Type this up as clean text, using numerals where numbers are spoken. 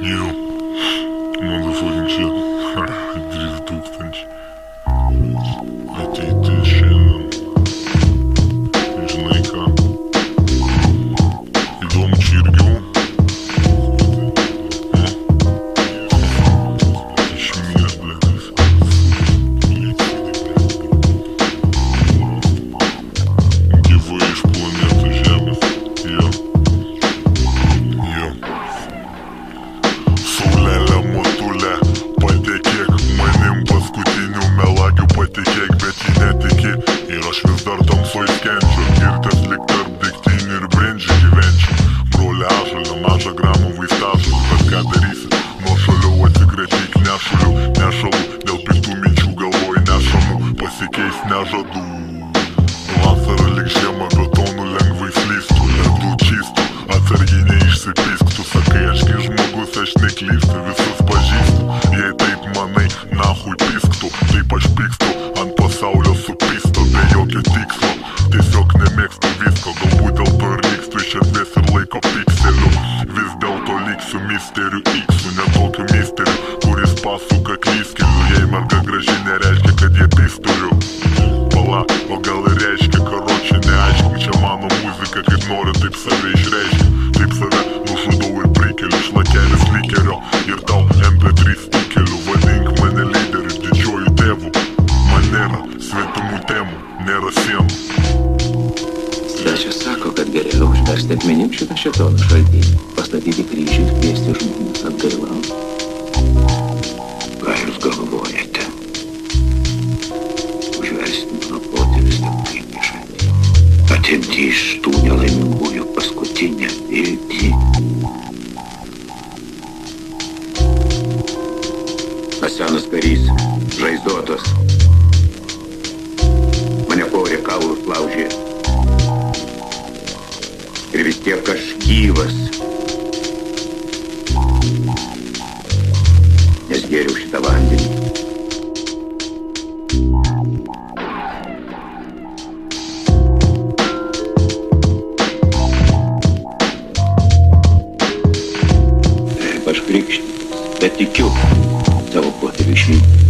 Jau, motherfucking shit. 3000. Ateiti šiandien. Žinai ką? Įdomu čia irgi. Išminės, blėdis. Gyvai iš planetos Žemės. Jo. Saulelė, motulė, patikėk manim, paskutinių melagių patikėk, bet ji netiki. Ir aš vis dar tamsoj skenčiu, kirtęs lik tarp degtinių ir brendžių gyvenčių. Brolė ąžuolė, mažą gramą vaistažolių, bet ką darysi? Nuo šaliau atsikratyk nešalų, dėl piktų minčių galvoj nešamų, pasikeis nežadų. Vasara lik žiema, betonų lengvai slystų, ledų čystų, atsargiai neišsipysk. Tu sakai, aš kai žmogus, aš neklystu, visus pažįstu. Jei taip manai, nahui pisktų, taip aš pykstu, ant pasaulio supisto, be jokio tikslo. Tiesiog nemėgstu visko, galbūt dėl to ir nykstu iš erdvės ir laiko pikselių. Vis dėlto liksiu misteriu X-u, ne tokiu misteriu, kuris pasuka klystkeliu. Jei merga graži, nereiškia, kad jie pisturiu. Pala, o gal ir reiškia, karočią neaiškink, čia mano muzika, kaip nori taip save išreiškia. Taip save nužudau ir prikeliu, šlakelis likerio ir tau MP3 įkeliu. Vadink mane lyderiu, didžiuoju tėvu. Man nėra svetimų temų, nėra sienų. Svečias sako, kad geriau užversti akmenim šitą šėtono šaltinį, pastatyti kryžių ir kviesti žmones atgailauti. Ką jūs galvojate? Užversti mano protėvius kaip šaltinį, atimti iš tų nelaimingųjų paskutinę viltį. Senas karys, žaizdotas, mane porė kaulus laužė. Ir vis tiek aš gyvas, nes gėriau šitą vandenį. Taip, aš krikštytas, bet tikiu savo protėvių išmintį.